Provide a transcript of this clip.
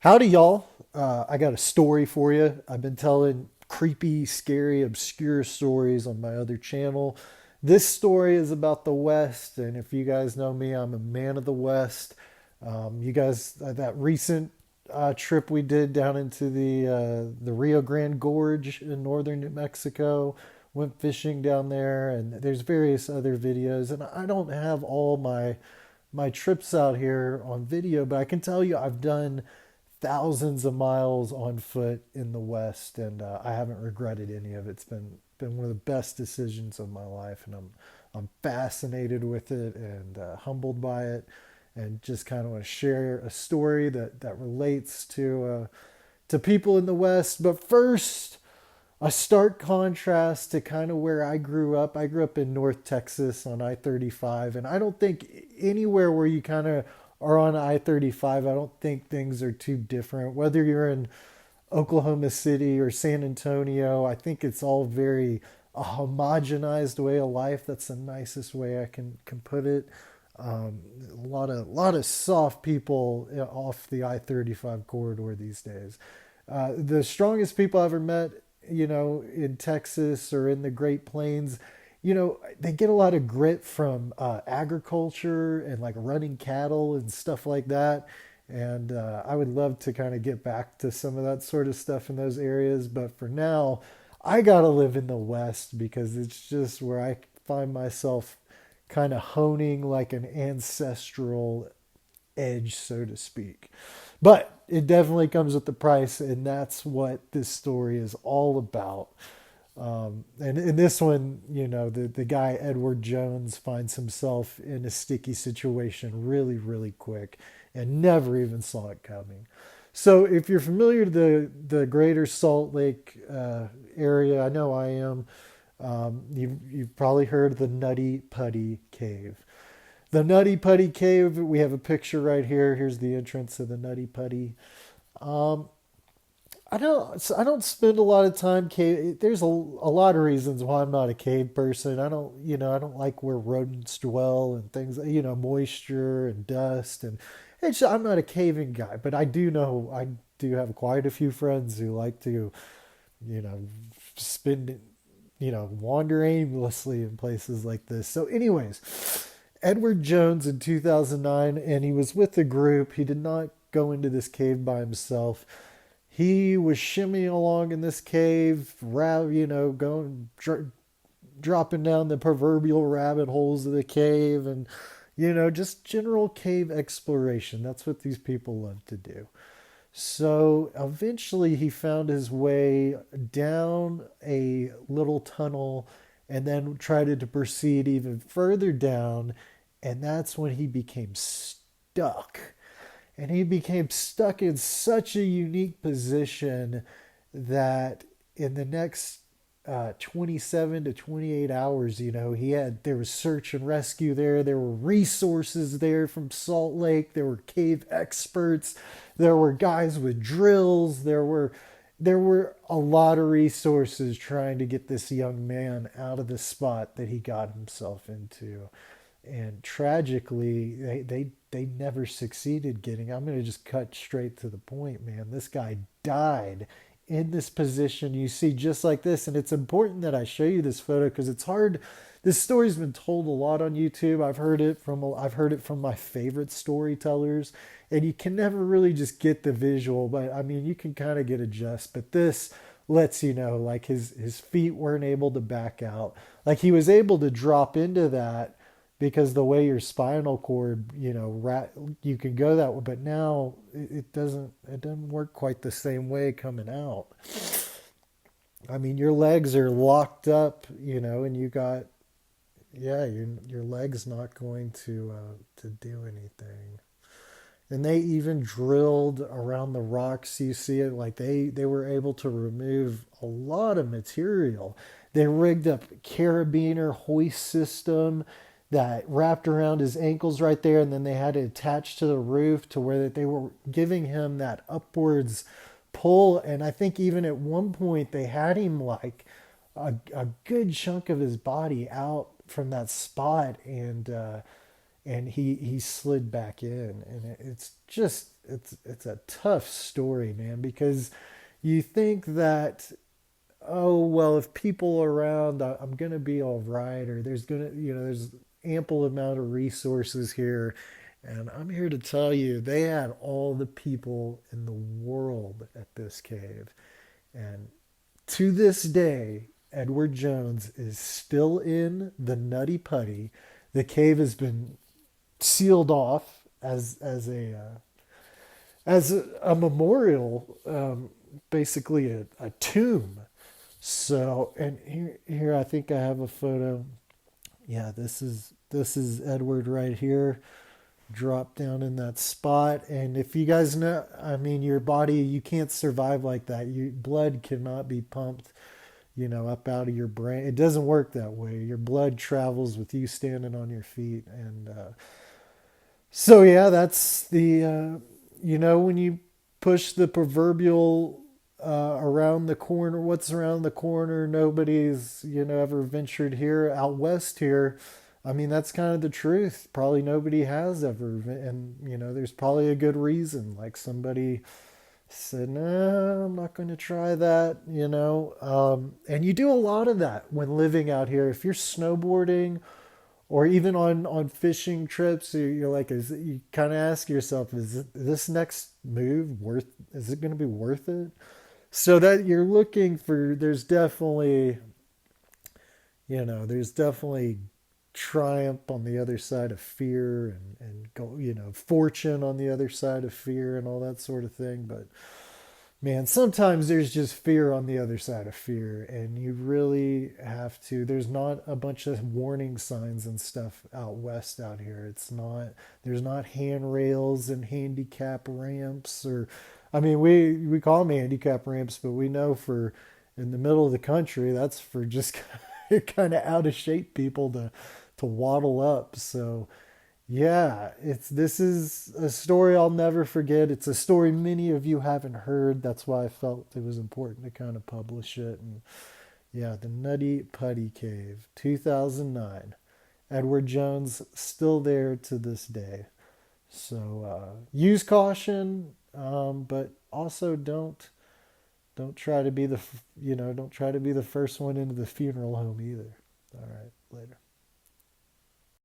Howdy, y'all. I got a story for you. I've been telling creepy, scary, obscure stories on my other channel. This story is about the West, and if you guys know me, I'm a man of the West. You guys, that recent trip we did down into the Rio Grande Gorge in northern New Mexico, went fishing down there, and there's various other videos. And I don't have all my trips out here on video, but I can tell you I've done thousands of miles on foot in the West, and I haven't regretted any of it. It's been one of the best decisions of my life, and I'm fascinated with it and humbled by it, and just kind of want to share a story that relates to people in the West. But first, a stark contrast to kind of where I grew up. I grew up in North Texas on I-35, and I don't think anywhere where you kind of are on I-35, I don't think things are too different. Whether you're in Oklahoma City or San Antonio, I think it's all very a homogenized way of life. That's the nicest way I can put it. A lot of soft people off the I-35 corridor these days. The strongest people I ever met, in Texas or in the Great Plains, they get a lot of grit from agriculture and like running cattle and stuff like that. And I would love to kind of get back to some of that sort of stuff in those areas. But for now, I got to live in the West because it's just where I find myself kind of honing like an ancestral edge, so to speak. But it definitely comes with the price, and that's what this story is all about. And in this one, the guy, Edward Jones, finds himself in a sticky situation really, really quick and never even saw it coming. So, if you're familiar to the greater Salt Lake area, I know I am, you've probably heard of the Nutty Putty Cave. The Nutty Putty Cave, we have a picture right here. Here's the entrance of the Nutty Putty. Um, I don't spend a lot of time cave. There's a lot of reasons why I'm not a cave person. I don't like where rodents dwell and things, moisture and dust, and I'm not a caving guy. But I do have quite a few friends who like to, you know, spend, wander aimlessly in places like this. So, anyways, Edward Jones in 2009, and he was with a group. He did not go into this cave by himself. He was shimmying along in this cave, going dropping down the proverbial rabbit holes of the cave, and just general cave exploration. That's what these people love to do. So eventually, he found his way down a little tunnel, and then tried to proceed even further down, and that's when he became stuck, and he became stuck in such a unique position that in the next 27 to 28 hours, there was search and rescue there were resources there from Salt Lake, there were cave experts, there were guys with drills, there were a lot of resources trying to get this young man out of the spot that he got himself into. And tragically, they never succeeded getting. I'm going to just cut straight to the point, man. This guy died in this position you see just like this, and it's important that I show you this photo because it's hard. This story's been told a lot on YouTube. I've heard it from my favorite storytellers, and you can never really just get the visual, but I mean you can kind of get a gist. But this lets you know, like his feet weren't able to back out, like he was able to drop into that because the way your spinal cord, you can go that way, but now it doesn't work quite the same way coming out. I mean, your legs are locked up, and you got, yeah, your legs not going to do anything. And they even drilled around the rocks. You see it, like they were able to remove a lot of material. They rigged up a carabiner hoist system that wrapped around his ankles right there, and then they had it attached to the roof to where that they were giving him that upwards pull. And I think even at one point they had him like a good chunk of his body out from that spot, and he slid back in, and it's just it's a tough story, man, because you think that, oh well, if people are around, I'm gonna be all right, or there's gonna, there's ample amount of resources here, and I'm here to tell you they had all the people in the world at this cave, and to this day, Edward Jones is still in the Nutty Putty. The cave has been sealed off as a memorial, basically a tomb. So, and here I think I have a photo. Yeah, this is Edward right here, drop down in that spot. And if you guys know, I mean, your body, you can't survive like that. Your blood cannot be pumped, up out of your brain. It doesn't work that way. Your blood travels with you standing on your feet. And so, yeah, that's when you push the proverbial around the corner, what's around the corner, nobody's, ever ventured here out west here. I mean, that's kind of the truth. Probably nobody has ever. And, there's probably a good reason. Like somebody said, no, I'm not going to try that, and you do a lot of that when living out here. If you're snowboarding or even on fishing trips, you're like, you kind of ask yourself, is this next move is it going to be worth it? So that you're looking for, there's definitely triumph on the other side of fear, and go, fortune on the other side of fear and all that sort of thing. But man, sometimes there's just fear on the other side of fear, and you really have to. There's not a bunch of warning signs and stuff out west out here. There's not handrails and handicap ramps, or, I mean, we call them handicap ramps, but we know for in the middle of the country, that's for just kind of out of shape people to waddle up. So yeah, this is a story I'll never forget. It's a story many of you haven't heard. That's why I felt it was important to kind of publish it. And yeah, the Nutty Putty Cave, 2009. Edward Jones still there to this day. So use caution, but also don't try to be don't try to be the first one into the funeral home either. All right, later.